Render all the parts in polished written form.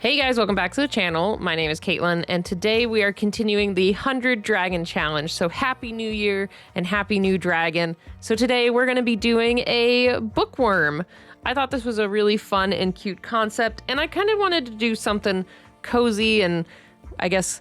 Hey guys, welcome back to the channel. My name is Katelyn, and today we are continuing the 100 Dragon Challenge. So happy new year and happy new dragon. So today we're going to be doing a bookworm. I thought this was a really fun and cute concept, and I kind of wanted to do something cozy and I guess,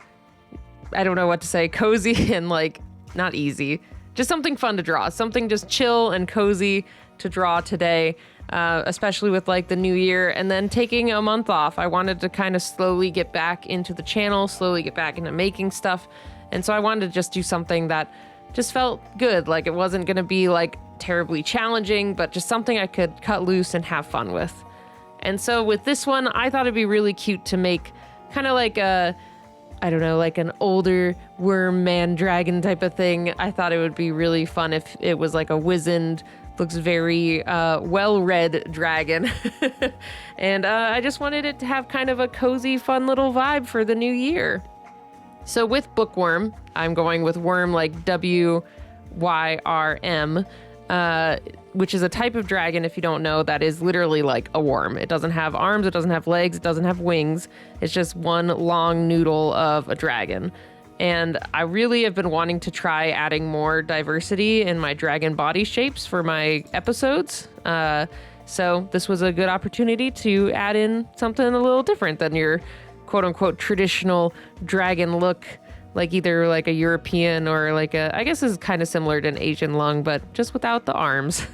I don't know what to say, cozy and like not easy. Just something fun to draw, something just chill and cozy to draw today. Especially with like the new year and then taking a month off. I wanted to kind of slowly get back into the channel, slowly get back into making stuff. And so I wanted to just do something that just felt good. Like it wasn't going to be like terribly challenging, but just something I could cut loose and have fun with. And so with this one, I thought it'd be really cute to make kind of like a, I don't know, like an older worm man dragon type of thing. I thought it would be really fun if it was like a wizened, looks very well-read dragon. And I just wanted it to have kind of a cozy, fun little vibe for the new year. So with Bookworm, I'm going with worm like W-Y-R-M, which is a type of dragon, if you don't know, that is literally like a worm. It doesn't have arms, it doesn't have legs, it doesn't have wings. It's just one long noodle of a dragon. And I really have been wanting to try adding more diversity in my dragon body shapes for my episodes. So this was a good opportunity to add in something a little different than your quote unquote traditional dragon look, like either like a European or like a, I guess is kind of similar to an Asian lung, but just without the arms.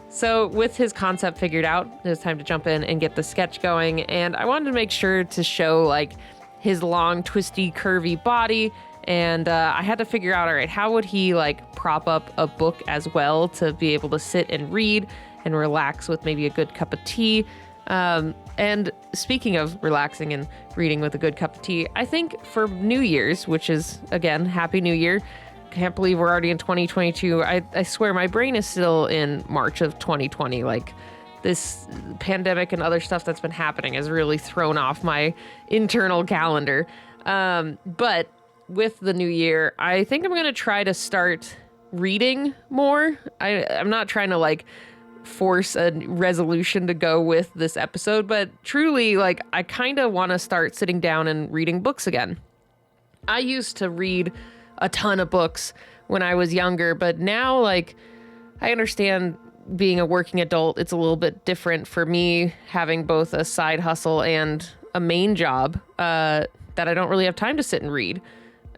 So with his concept figured out, it was time to jump in and get the sketch going. And I wanted to make sure to show like his long, twisty, curvy body. And I had to figure out, all right, how would he like prop up a book as well to be able to sit and read and relax with maybe a good cup of tea. And speaking of relaxing and reading with a good cup of tea, I think for New Year's, which is, again, Happy New Year. Can't believe we're already in 2022. I swear my brain is still in March of 2020. Like, this pandemic and other stuff that's been happening has really thrown off my internal calendar. But with the new year, I think I'm going to try to start reading more. I'm not trying to like force a resolution to go with this episode, but truly like I kind of want to start sitting down and reading books again. I used to read a ton of books when I was younger, but now like I understand being a working adult, it's a little bit different for me having both a side hustle and a main job that I don't really have time to sit and read.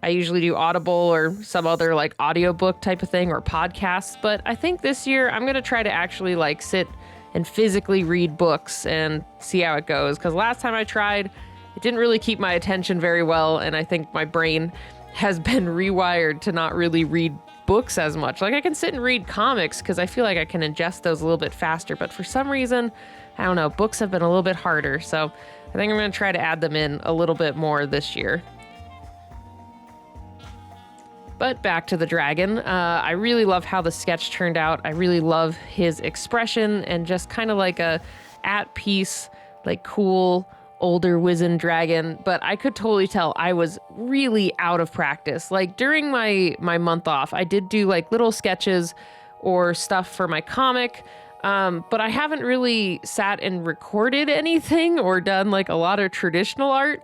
I usually do Audible or some other like audiobook type of thing or podcasts, but I think this year I'm going to try to actually like sit and physically read books and see how it goes. Because last time I tried, it didn't really keep my attention very well, and I think my brain has been rewired to not really read books as much. Like I can sit and read comics because I feel like I can ingest those a little bit faster, but for some reason, I don't know, books have been a little bit harder. So I think I'm going to try to add them in a little bit more this year. But back to the dragon. I really love how the sketch turned out. I really love his expression and just kind of like a at peace, like cool, older wizened dragon, but I could totally tell I was really out of practice. Like during my month off, I did do like little sketches or stuff for my comic, but I haven't really sat and recorded anything or done like a lot of traditional art.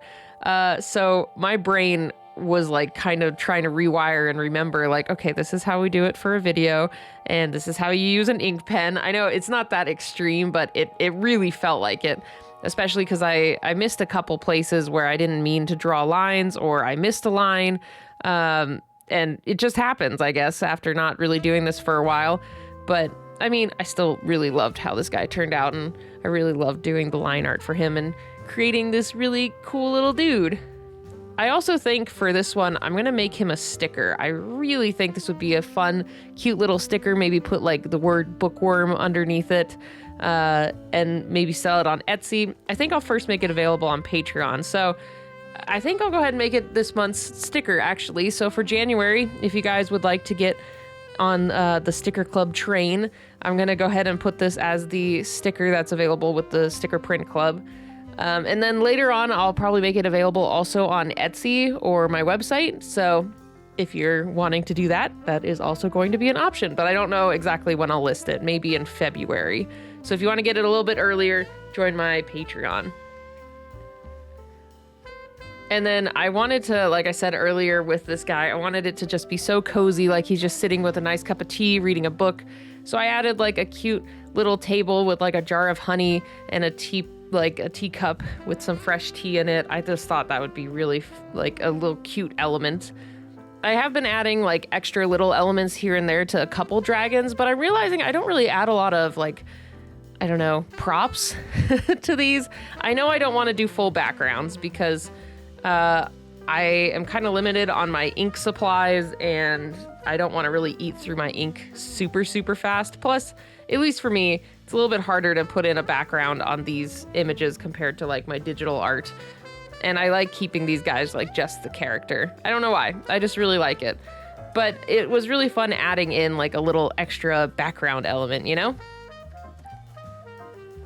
So my brain was like kind of trying to rewire and remember like, okay, this is how we do it for a video and this is how you use an ink pen. I know it's not that extreme, but it really felt like it. Especially because I missed a couple places where I didn't mean to draw lines or I missed a line. And it just happens, I guess, after not really doing this for a while. But I mean, I still really loved how this guy turned out, and I really loved doing the line art for him and creating this really cool little dude. I also think for this one, I'm going to make him a sticker. I really think this would be a fun, cute little sticker. Maybe put like the word bookworm underneath it. And maybe sell it on Etsy. I think I'll first make it available on Patreon. So I think I'll go ahead and make it this month's sticker, actually. So for January, if you guys would like to get on the sticker club train, I'm going to go ahead and put this as the sticker that's available with the sticker print club. And then later on, I'll probably make it available also on Etsy or my website. So if you're wanting to do that, that is also going to be an option. But I don't know exactly when I'll list it, maybe in February. So if you want to get it a little bit earlier, join my Patreon. And then I wanted to, like I said earlier with this guy, I wanted it to just be so cozy, like he's just sitting with a nice cup of tea, reading a book. So I added like a cute little table with like a jar of honey and a teacup with some fresh tea in it. I just thought that would be really like a little cute element. I have been adding like extra little elements here and there to a couple dragons, but I'm realizing I don't really add a lot of like, I don't know, props to these. I know I don't want to do full backgrounds because I am kind of limited on my ink supplies and I don't want to really eat through my ink super, super fast. Plus, at least for me, it's a little bit harder to put in a background on these images compared to like my digital art. And I like keeping these guys like just the character. I don't know why. I just really like it. But it was really fun adding in like a little extra background element, you know?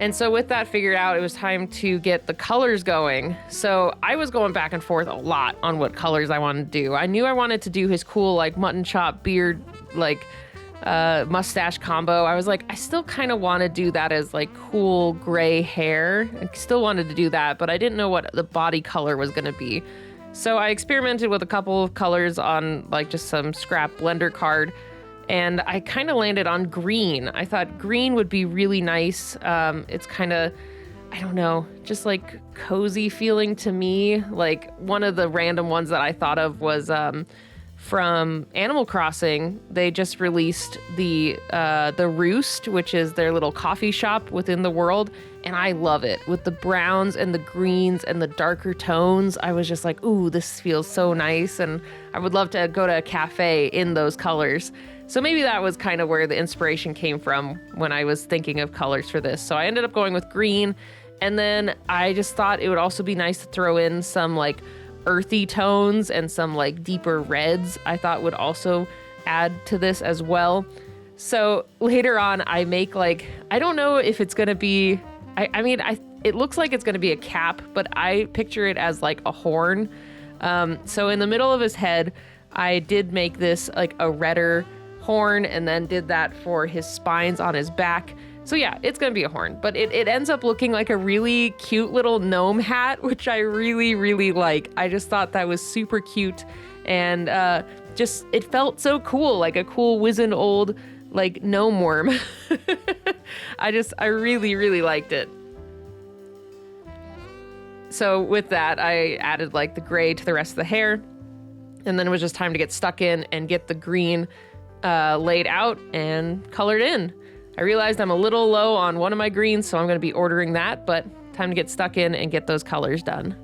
And so with that figured out, it was time to get the colors going. So I was going back and forth a lot on what colors I wanted to do. I knew I wanted to do his cool like mutton chop beard, like mustache combo. I was like, I still kind of want to do that as like cool gray hair. I still wanted to do that, but I didn't know what the body color was going to be. So I experimented with a couple of colors on like just some scrap blender card. And I kind of landed on green. I thought green would be really nice. It's kind of, I don't know, just like cozy feeling to me. Like one of the random ones that I thought of was from Animal Crossing. They just released the Roost, which is their little coffee shop within the world. And I love it. With the browns and the greens and the darker tones, I was just like, ooh, this feels so nice. And I would love to go to a cafe in those colors. So maybe that was kind of where the inspiration came from when I was thinking of colors for this. So I ended up going with green. And then I just thought it would also be nice to throw in some like earthy tones and some like deeper reds. I thought would also add to this as well. So later on, I make like, I don't know if it's going to be, it looks like it's going to be a cap, but I picture it as like a horn. So in the middle of his head, I did make this like a redder horn and then did that for his spines on his back. So yeah, it's gonna be a horn, but it ends up looking like a really cute little gnome hat, which I really, really like. I just thought that was super cute and just, it felt so cool, like a cool wizened old like gnome worm. I really, really liked it. So with that, I added like the gray to the rest of the hair, and then it was just time to get stuck in and get the green laid out and colored in. I realized I'm a little low on one of my greens, so I'm going to be ordering that, but time to get stuck in and get those colors done.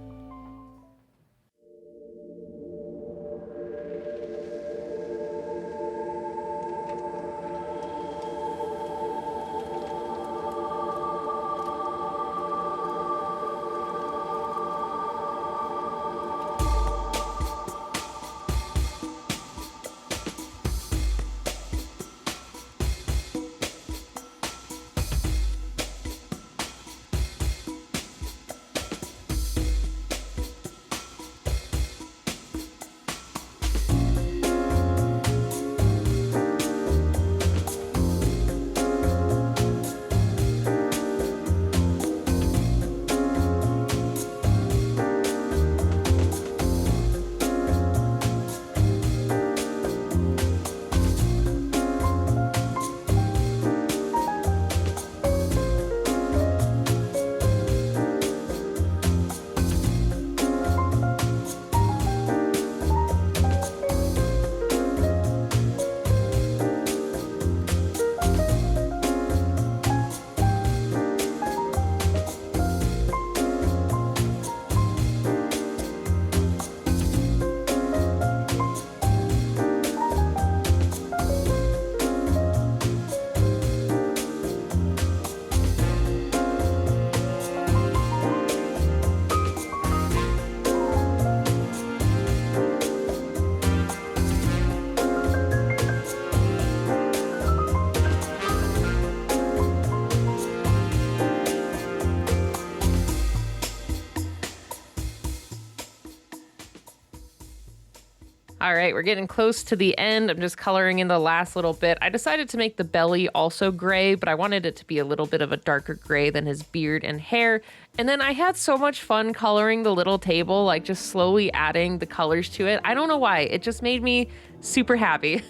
All right, we're getting close to the end. I'm just coloring in the last little bit. I decided to make the belly also gray, but I wanted it to be a little bit of a darker gray than his beard and hair. And then I had so much fun coloring the little table, like just slowly adding the colors to it. I don't know why. It just made me super happy.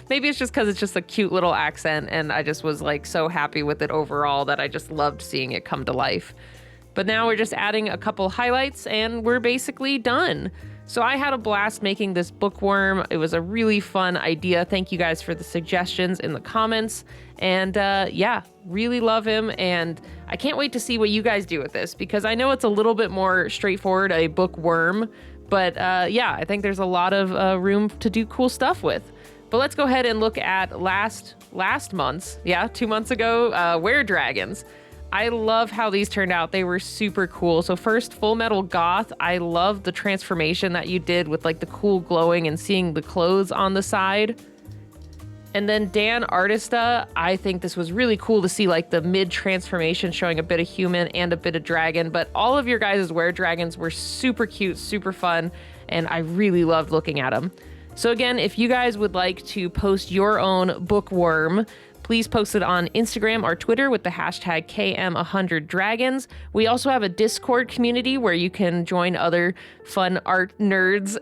Maybe it's just because it's just a cute little accent, and I just was like so happy with it overall that I just loved seeing it come to life. But now we're just adding a couple highlights and we're basically done. So I had a blast making this bookworm. It was a really fun idea. Thank you guys for the suggestions in the comments. And yeah, really love him. And I can't wait to see what you guys do with this, because I know it's a little bit more straightforward, a bookworm. But yeah, I think there's a lot of room to do cool stuff with. But let's go ahead and look at last month's, 2 months ago, Were-Dragons. I love how these turned out. They were super cool. So first, Full Metal Goth. I love the transformation that you did with like the cool glowing and seeing the clothes on the side. And then Dan Artista, I think this was really cool to see like the mid transformation showing a bit of human and a bit of dragon. But all of your guys' Were-Dragons were super cute, super fun, and I really loved looking at them. So again, if you guys would like to post your own bookworm, please post it on Instagram or Twitter with the hashtag KM100Dragons. We also have a Discord community where you can join other fun art nerds.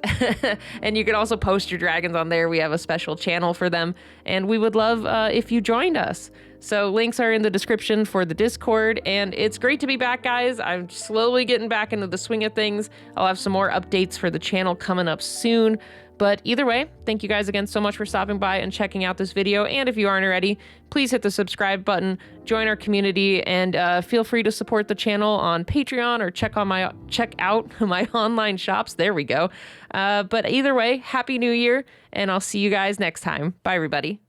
And you can also post your dragons on there. We have a special channel for them. And we would love if you joined us. So links are in the description for the Discord. And it's great to be back, guys. I'm slowly getting back into the swing of things. I'll have some more updates for the channel coming up soon. But either way, thank you guys again so much for stopping by and checking out this video. And if you aren't already, please hit the subscribe button, join our community, and feel free to support the channel on Patreon or check out my online shops. There we go. But either way, Happy New Year, and I'll see you guys next time. Bye, everybody.